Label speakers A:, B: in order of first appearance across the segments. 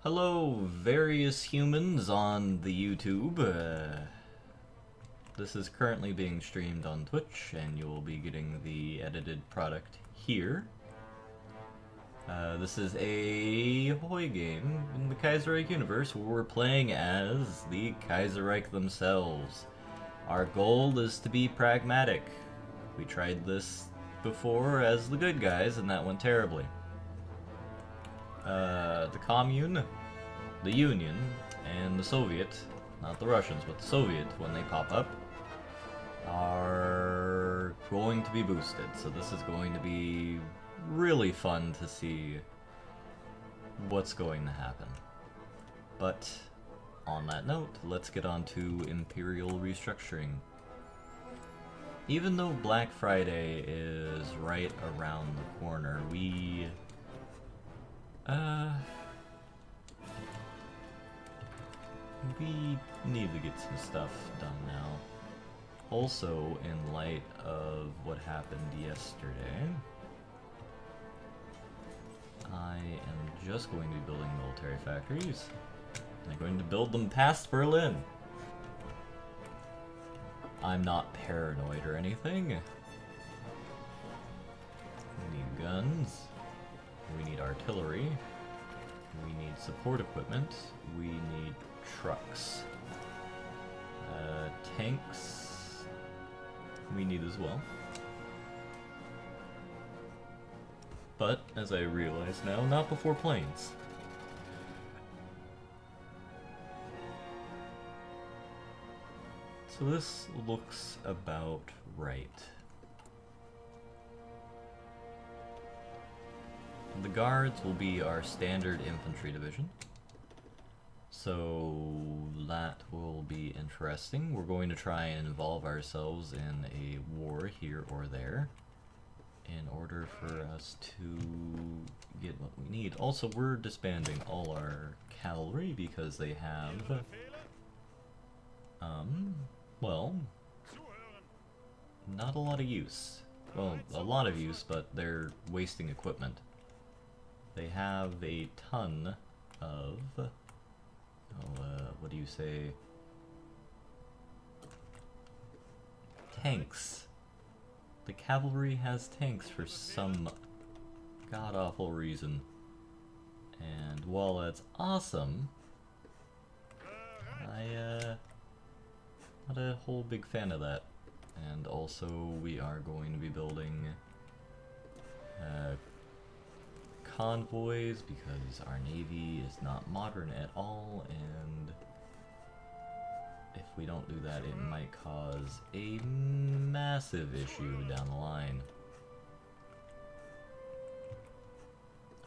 A: Hello, various humans on the YouTube. This is currently being streamed on Twitch, and you will be getting the edited product here. This is a Hoi game in the Kaiserreich universe where we're playing as the Kaiserreich themselves. Our goal is to be pragmatic. We tried this before as the good guys, and that went terribly. The Commune, the Union, and the Soviet, not the Russians, but the Soviet, when they pop up, are going to be boosted. So this is going to be really fun to see what's going to happen. But on that note, let's get on to Imperial Restructuring. Even though Black Friday is right around the corner, we need to get some stuff done now. Also, in light of what happened yesterday, I am just going to be building military factories. I'm going to build them past Berlin. I'm not paranoid or anything. We need guns. We need artillery. We need support equipment. We need trucks. Tanks we need as well. But, as I realize now, not before planes. So this looks about right. The guards will be our standard infantry division. So that will be interesting. We're going to try and involve ourselves in a war here or there in order for us to get what we need. Also, we're disbanding all our cavalry because they have, well, not a lot of use. Well, a lot of use, but they're wasting equipment. They have a ton of, what do you say? Tanks. The cavalry has tanks for some god-awful reason. And while that's awesome, not a whole big fan of that. And also, we are going to be building convoys because our navy is not modern at all, and if we don't do that, it might cause a massive issue down the line.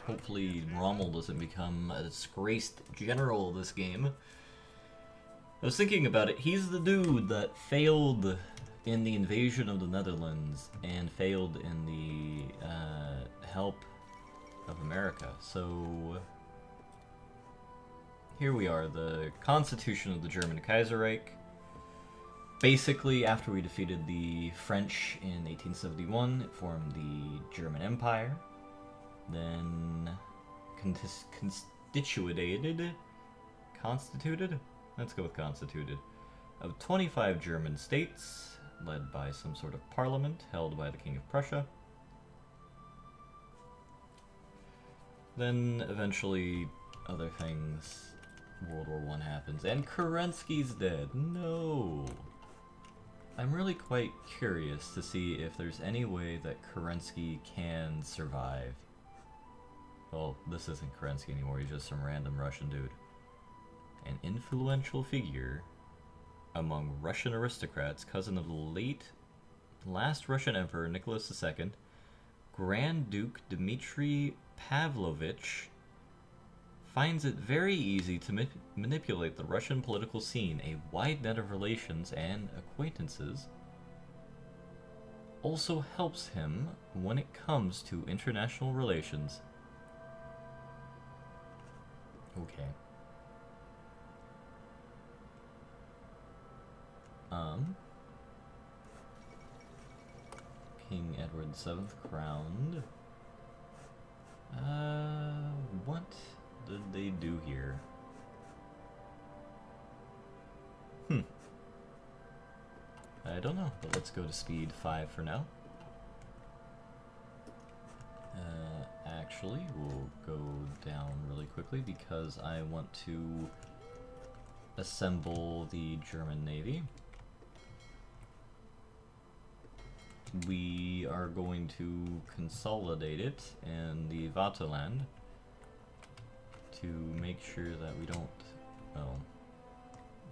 A: Hopefully Rommel doesn't become a disgraced general this game. I was thinking about it, he's the dude that failed in the invasion of the Netherlands and failed in the help of America. So here we are, the Constitution of the German Kaiserreich. Basically, after we defeated the French in 1871, it formed the German Empire, then constituted, let's go with constituted, of 25 German states, led by some sort of parliament held by the King of Prussia. Then, eventually, other things, World War I happens, and Kerensky's dead. No! I'm really quite curious to see if there's any way that Kerensky can survive. Well, this isn't Kerensky anymore, he's just some random Russian dude. An influential figure among Russian aristocrats, cousin of the last Russian Emperor Nicholas II, Grand Duke Dmitry Pavlovich, finds it very easy to manipulate the Russian political scene, a wide net of relations and acquaintances. Also helps him when it comes to international relations. Okay. King Edward VII crowned. What did they do here? I don't know, but let's go to speed 5 for now. Actually, we'll go down really quickly because I want to assemble the German Navy. We are going to consolidate it in the Vaterland to make sure that we don't... Oh,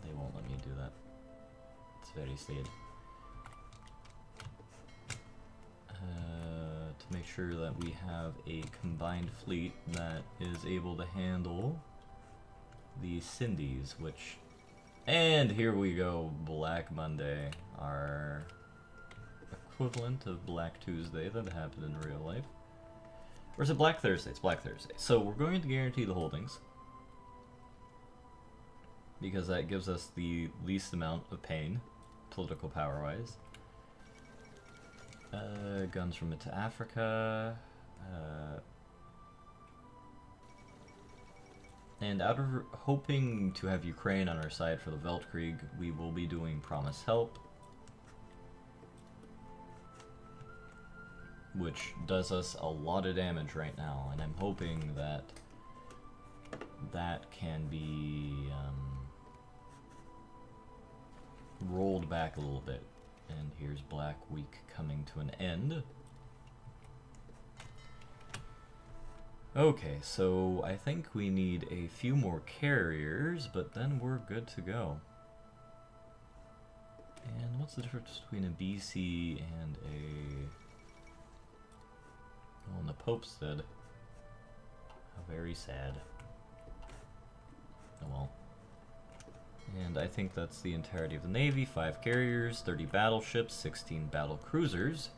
A: they won't let me do that. It's very sad. To make sure that we have a combined fleet that is able to handle the Sindis, which... And here we go, Black Monday, our equivalent of Black Tuesday that happened in real life. Or is it Black Thursday? It's Black Thursday. So we're going to guarantee the holdings, because that gives us the least amount of pain, political power-wise. Guns from it to Africa. And out of hoping to have Ukraine on our side for the Weltkrieg, we will be doing Promise Help, which does us a lot of damage right now, and I'm hoping that that can be rolled back a little bit. And here's Black Week coming to an end. Okay, so I think we need a few more carriers, but then we're good to go. And what's the difference between a BC and a... Oh, and the Pope's dead. How very sad. Oh well. And I think that's the entirety of the Navy. 5 carriers, 30 battleships, 16 battle cruisers.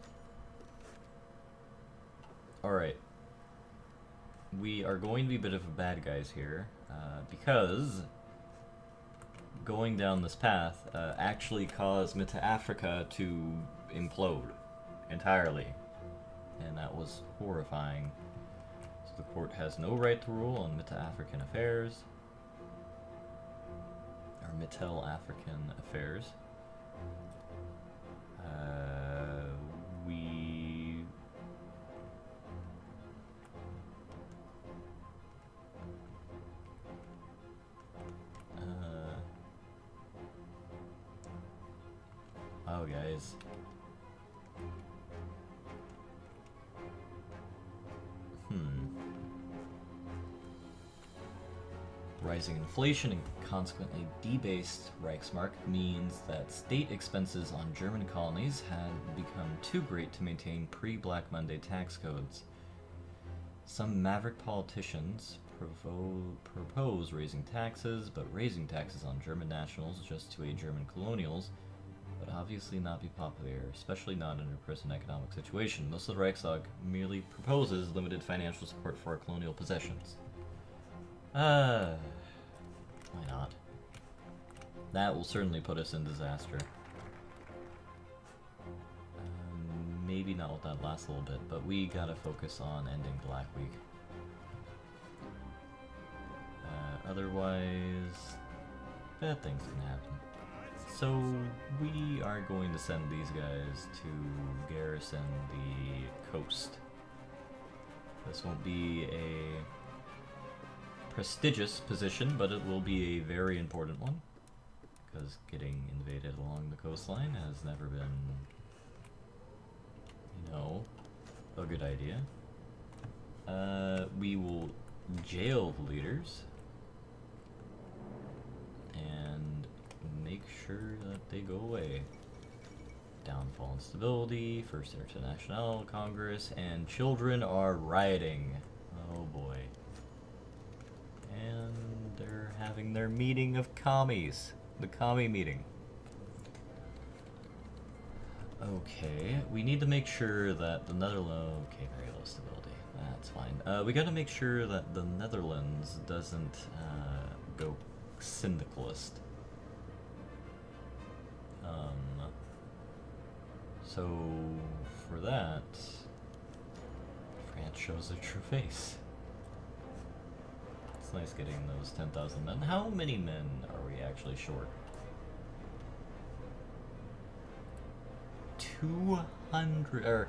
A: Alright. We are going to be a bit of a bad guys here, because going down this path actually caused Mitte Africa to implode entirely. And that was horrifying. So the court has no right to rule on Mitte African affairs. Mittel African affairs. Oh, guys. Rising inflation and consequently debased Reichsmark means that state expenses on German colonies had become too great to maintain pre-Black Monday tax codes. Some maverick politicians propose raising taxes, but raising taxes on German nationals just to aid German colonials would obviously not be popular, especially not in a present economic situation. Thus the Reichstag merely proposes limited financial support for our colonial possessions. Why not? That will certainly put us in disaster. Maybe not with that last little bit, but we gotta focus on ending Black Week. Otherwise, bad things can happen. So we are going to send these guys to garrison the coast. This won't be a prestigious position, but it will be a very important one, because getting invaded along the coastline has never been, you know, a good idea. We will jail the leaders and make sure that they go away. Downfall and stability, First International Congress, and children are rioting. Oh boy. And they're having their meeting of commies. The commie meeting. Okay, we need to make sure that the Netherlands... Okay, very low stability. That's fine. We gotta make sure that the Netherlands doesn't go syndicalist. So, for that, France shows their true face. It's nice getting those 10,000 men. How many men are we actually short? 200 or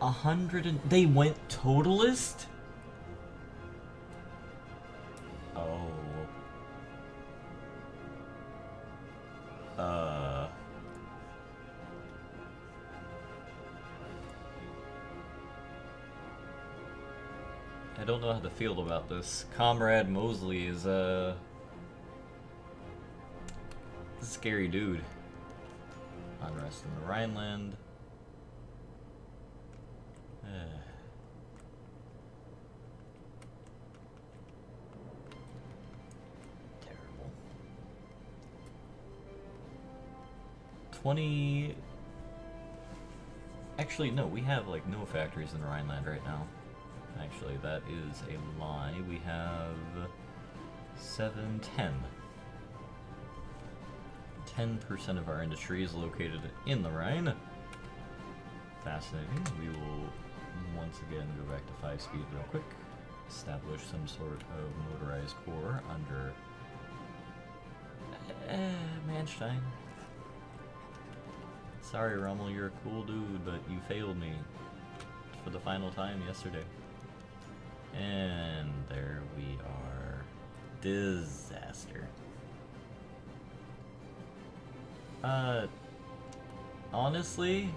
A: 100 and they went totalist? Oh. I don't know how to feel about this. Comrade Mosley is a scary dude. Unrest in the Rhineland. Terrible. 20. Actually, no, we have like no factories in the Rhineland right now. Actually, that is a lie. We have 7, 10. 10% of our industry is located in the Rhine. Fascinating. We will once again go back to 5-speed real quick. Establish some sort of motorized corps under Manstein. Sorry, Rommel, you're a cool dude, but you failed me for the final time yesterday. And there we are. Disaster. Honestly,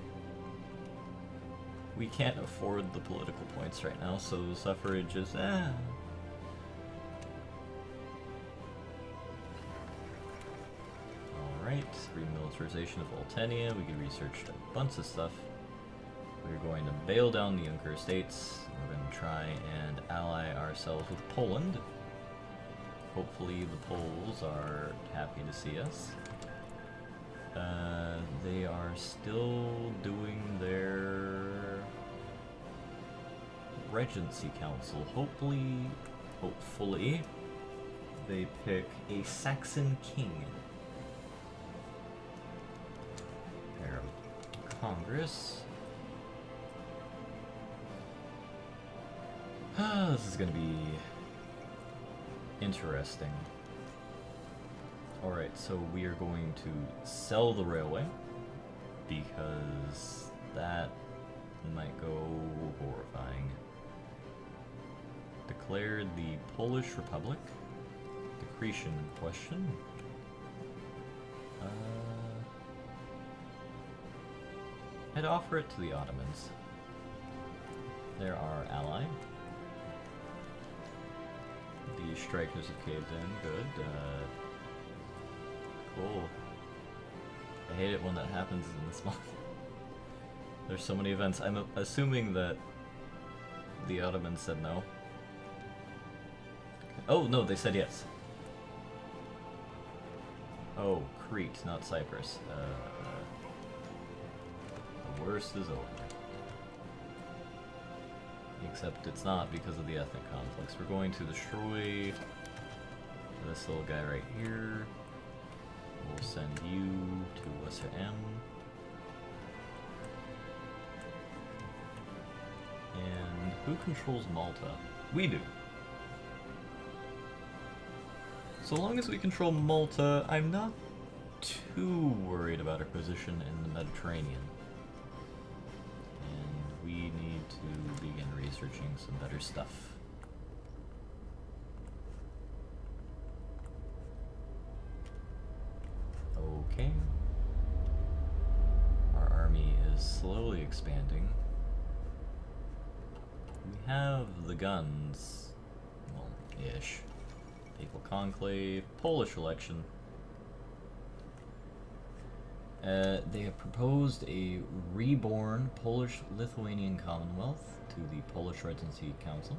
A: we can't afford the political points right now, so suffrage is, Alright, remilitarization of Oltenia. We can research a bunch of stuff. We're going to bail down the Junker Estates. We're going to try and ally ourselves with Poland. Hopefully the Poles are happy to see us. They are still doing their Regency Council. Hopefully, they pick a Saxon king. Their Congress. This is gonna be interesting. Alright, so we are going to sell the railway, because that might go horrifying. Declared the Polish Republic. Decretion question. I'd offer it to the Ottomans. They're our ally. The strikers have caved in. Good. Cool. I hate it when that happens in this month. There's so many events. I'm assuming that the Ottomans said no. Okay. Oh, no, they said yes. Oh, Crete, not Cyprus. The worst is over. Except it's not because of the ethnic conflicts. We're going to destroy this little guy right here. We'll send you to Western M. And who controls Malta? We do. So long as we control Malta, I'm not too worried about our position in the Mediterranean. And we need to begin researching some better stuff. Okay. Our army is slowly expanding. We have the guns. Well, ish. Papal Conclave, Polish election. They have proposed a reborn Polish-Lithuanian Commonwealth to the Polish Regency Council.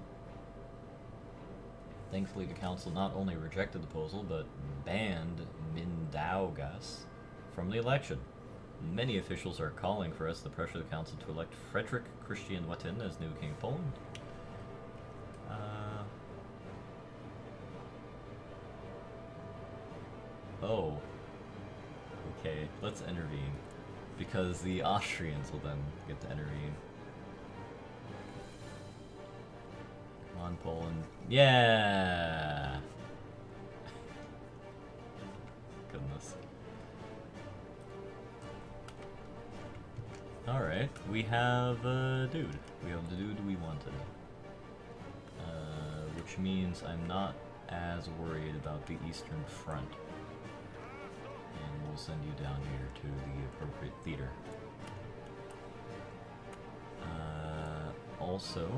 A: Thankfully, the council not only rejected the proposal, but banned Mindaugas from the election. Many officials are calling for us to pressure the council to elect Frederick Christian Wettin as new king of Poland. Oh. Okay, let's intervene. Because the Austrians will then get to intervene. Come on, Poland. Yeah! Alright, we have a dude. We have the dude we wanted. Which means I'm not as worried about the Eastern Front. And we'll send you down here to the appropriate theater. Also,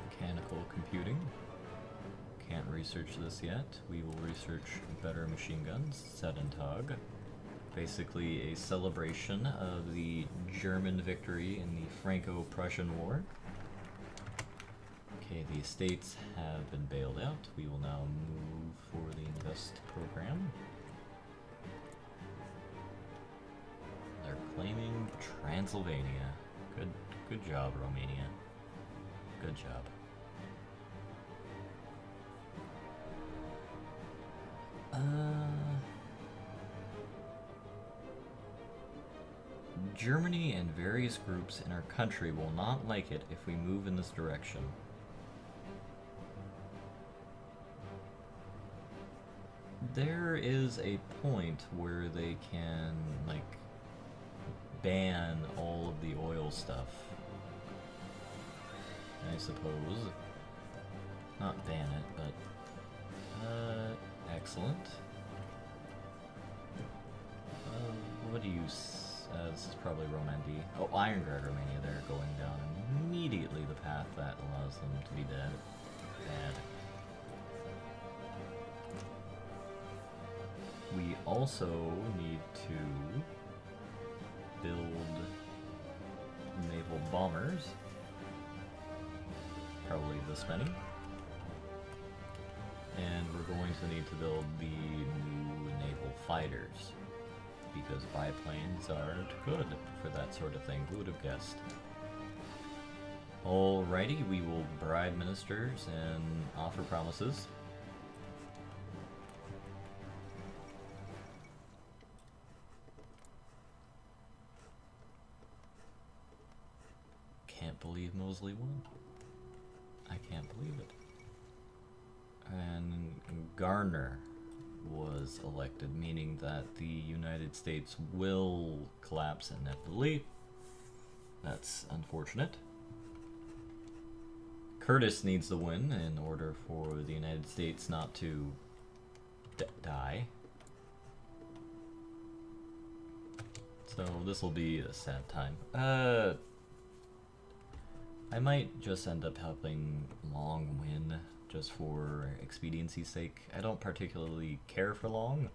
A: mechanical computing. Can't research this yet. We will research better machine guns, Sedentag. Basically a celebration of the German victory in the Franco-Prussian War. Okay, the estates have been bailed out. We will now move for the invest program. They're claiming Transylvania. Good job, Romania. Good job. Germany and various groups in our country will not like it if we move in this direction. There is a point where they can, like, ban all of the oil stuff. I suppose. Not ban it, but... excellent. What do you... this is probably Romandy. Oh, Ironguard Romania, they're going down immediately the path that allows them to be dead. Bad. We also need to build naval bombers. Probably this many. And we're going to need to build the new naval fighters, because biplanes aren't good for that sort of thing. Who would have guessed? Alrighty, we will bribe ministers and offer promises. Can't believe Mosley won. I can't believe it. And Garner was elected, meaning that the United States will collapse inevitably. That's unfortunate. Curtis needs to win in order for the United States not to die. So this will be a sad time. I might just end up helping Long win, just for expediency's sake. I don't particularly care for Long.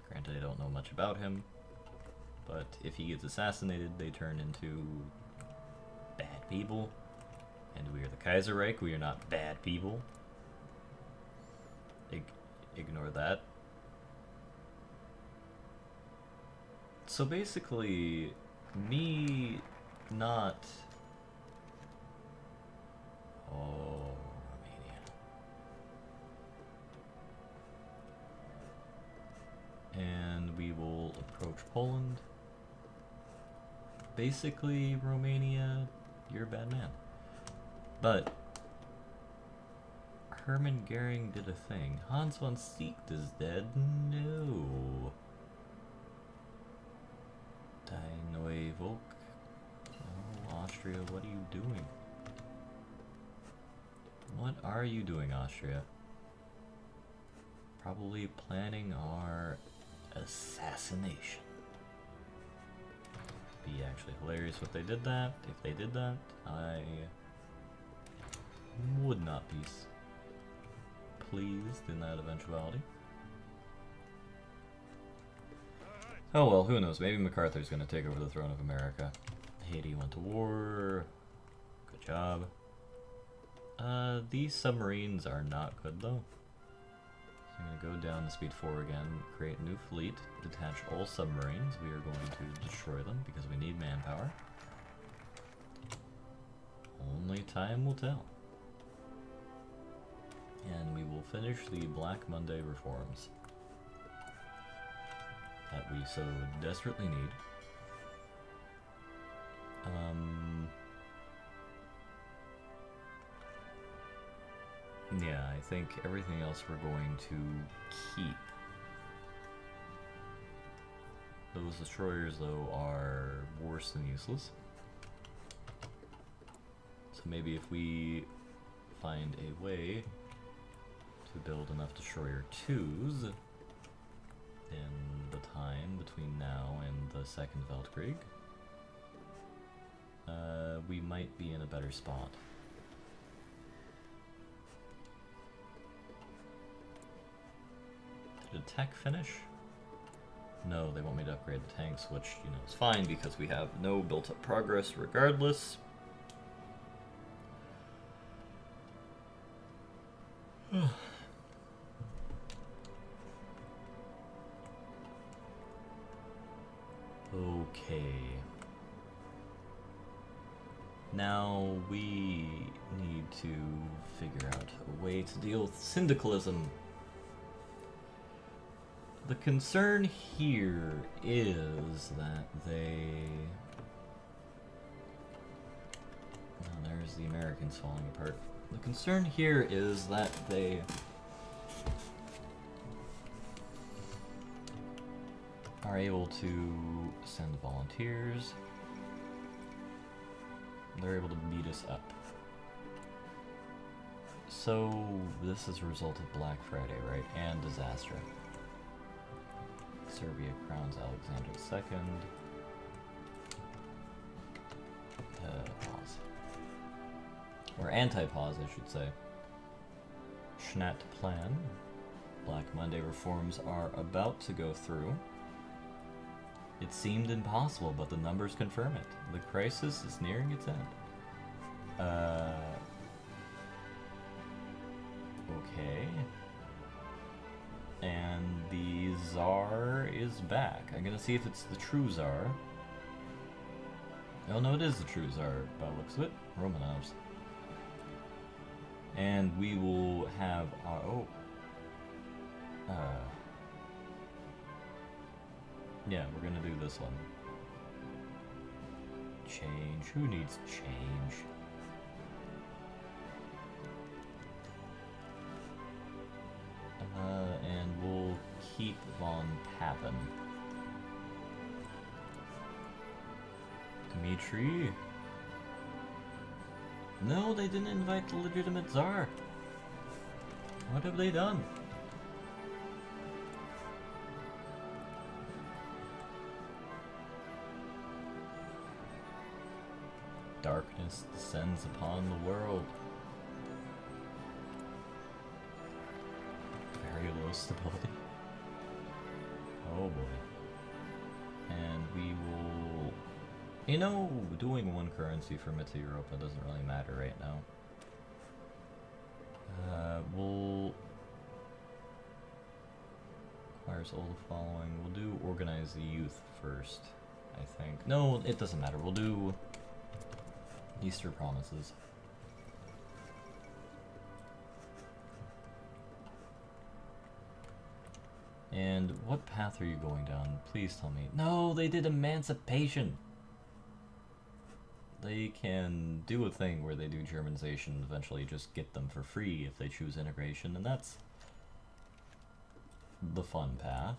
A: Granted, I don't know much about him. But if he gets assassinated, they turn into bad people. And we are the Kaiserreich, we are not bad people. Ignore that. So basically, me not... Oh, Romania. And we will approach Poland. Basically, Romania, you're a bad man. But Hermann Goering did a thing. Hans von Siecht is dead? No. Die Neue Volk. Oh, Austria, what are you doing? What are you doing, Austria? Probably planning our assassination. Be actually hilarious if they did that. If they did that, I would not be pleased in that eventuality. Oh well, who knows? Maybe MacArthur's gonna take over the throne of America. Haiti went to war. Good job. These submarines are not good though. So I'm gonna go down to speed 4 again, create a new fleet, detach all submarines. We are going to destroy them because we need manpower. Only time will tell. And we will finish the Black Monday reforms that we so desperately need. Yeah, I think everything else we're going to keep. Those destroyers, though, are worse than useless. So maybe if we find a way to build enough destroyer 2s in the time between now and the Second Weltkrieg, we might be in a better spot. Did a tech finish? No, they want me to upgrade the tanks, which, you know, is fine because we have no built-up progress regardless. Okay. Now we need to figure out a way to deal with syndicalism. The concern here is that they... Oh, there's the Americans falling apart. The concern here is that they... are able to send volunteers. They're able to beat us up. So this is a result of Black Friday, right? And disaster. Serbia crowns Alexander II. Pause. Or anti-pause, I should say. Schnat plan. Black Monday reforms are about to go through. It seemed impossible, but the numbers confirm it. The crisis is nearing its end. Okay. And the Tsar is back. I'm gonna see if it's the true Tsar. Oh no, it is the true Tsar by the looks of it. Romanovs. And we will have our... yeah, we're gonna do this one. Change. Who needs change? And we'll keep von Papen. Dmitri? No, they didn't invite the legitimate Tsar. What have they done? Darkness descends upon the world. Very low stability. Oh boy. And we will... You know, doing one currency for Mitte Europa doesn't really matter right now. We'll... Requires all the following. We'll do organize the youth first, I think. No, it doesn't matter. We'll do... Easter promises. And what path are you going down? Please tell me. No, they did emancipation. They can do a thing where they do Germanization, eventually just get them for free if they choose integration, and that's the fun path.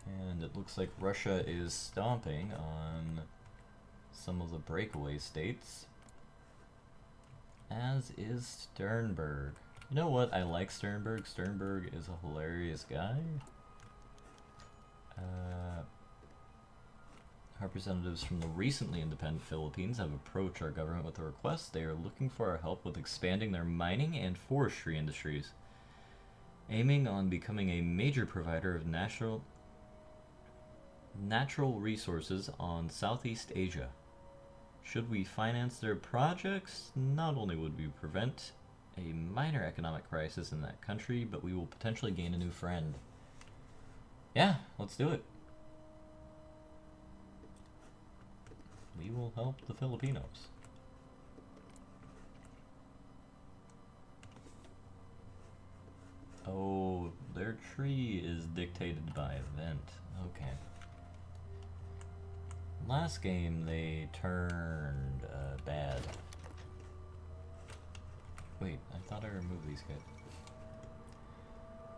A: And it looks like Russia is stomping on some of the breakaway states, as is Sternberg. You know what? I like Sternberg. Sternberg is a hilarious guy. Representatives from the recently independent Philippines have approached our government with a request. They are looking for our help with expanding their mining and forestry industries, aiming on becoming a major provider of natural resources on Southeast Asia. Should we finance their projects, not only would we prevent a minor economic crisis in that country, but we will potentially gain a new friend. Yeah, let's do it. We will help the Filipinos. Oh, their tree is dictated by event. Okay. Last game they turned bad. Wait, I thought I removed these guys.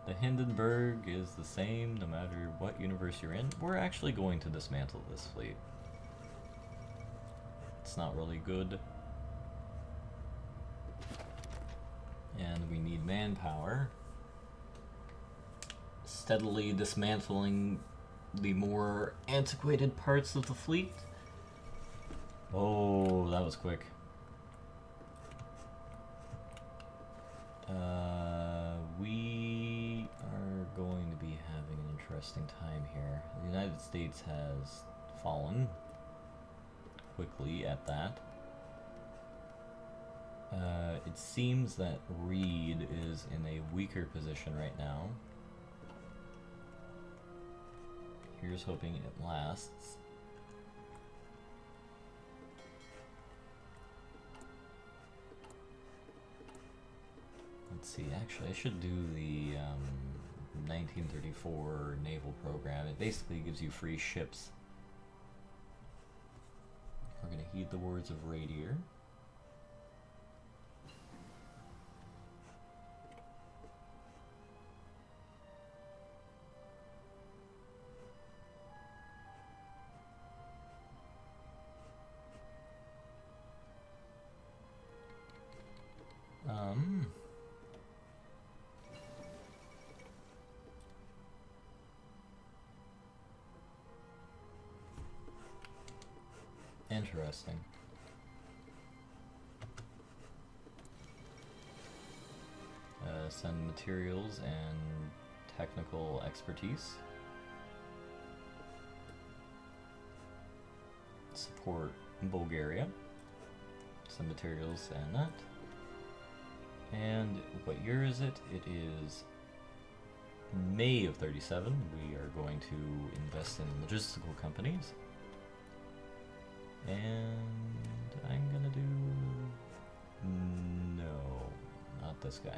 A: The Hindenburg is the same no matter what universe you're in. We're actually going to dismantle this fleet. It's not really good. And we need manpower. Steadily dismantling the more antiquated parts of the fleet. Oh, that was quick. We are going to be having an interesting time here. The United States has fallen quickly at that. It seems that Reed is in a weaker position right now. Here's hoping it lasts. Let's see, actually I should do the 1934 naval program. It basically gives you free ships. We're going to heed the words of Radier. Interesting. Send materials and technical expertise. Support Bulgaria. Some materials and that. And what year is it? It is May of 37. We are going to invest in logistical companies. And I'm gonna do... no, not this guy.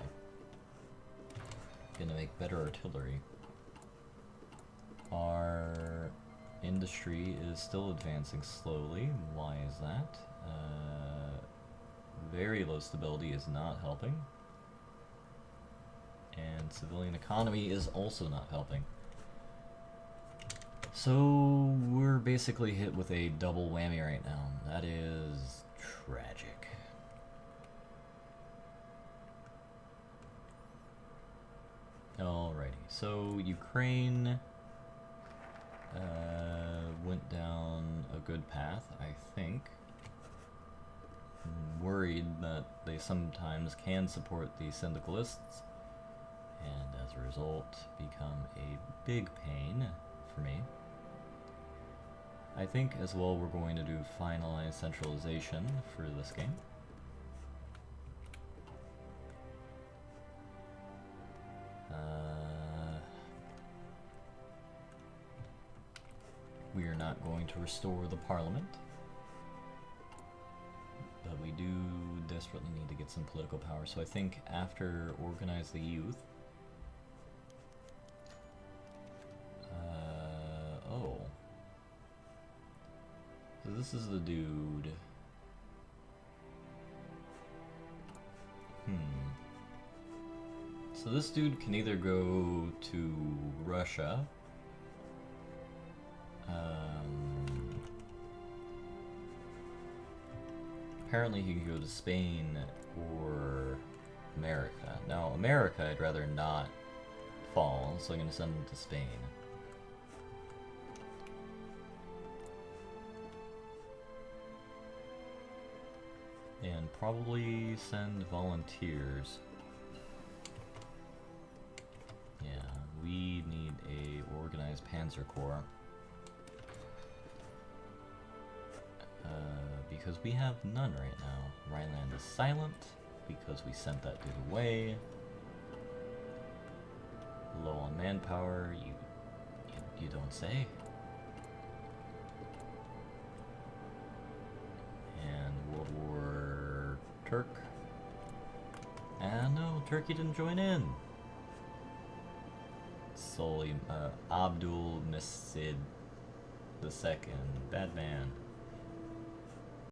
A: Gonna make better artillery. Our industry is still advancing slowly. Why is that? Very low stability is not helping. And civilian economy is also not helping. So we're basically hit with a double whammy right now. That is tragic. Alrighty, so Ukraine went down a good path, I think. I'm worried that they sometimes can support the Syndicalists, and as a result become a big pain for me. I think as well we're going to do finalized centralization for this game. We are not going to restore the parliament, but we do desperately need to get some political power. So I think after organize the youth, oh, so this is the dude. So this dude can either go to Russia, apparently he can go to Spain or America. Now America I'd rather not fall, so I'm going to send him to Spain. And probably send volunteers. Yeah, we need a organized Panzer Corps. Because we have none right now. Rhineland is silent because we sent that dude away. Low on manpower, you don't say. And World War Turk. And no, Turkey didn't join in. Solely Abdul Mesid II, bad man.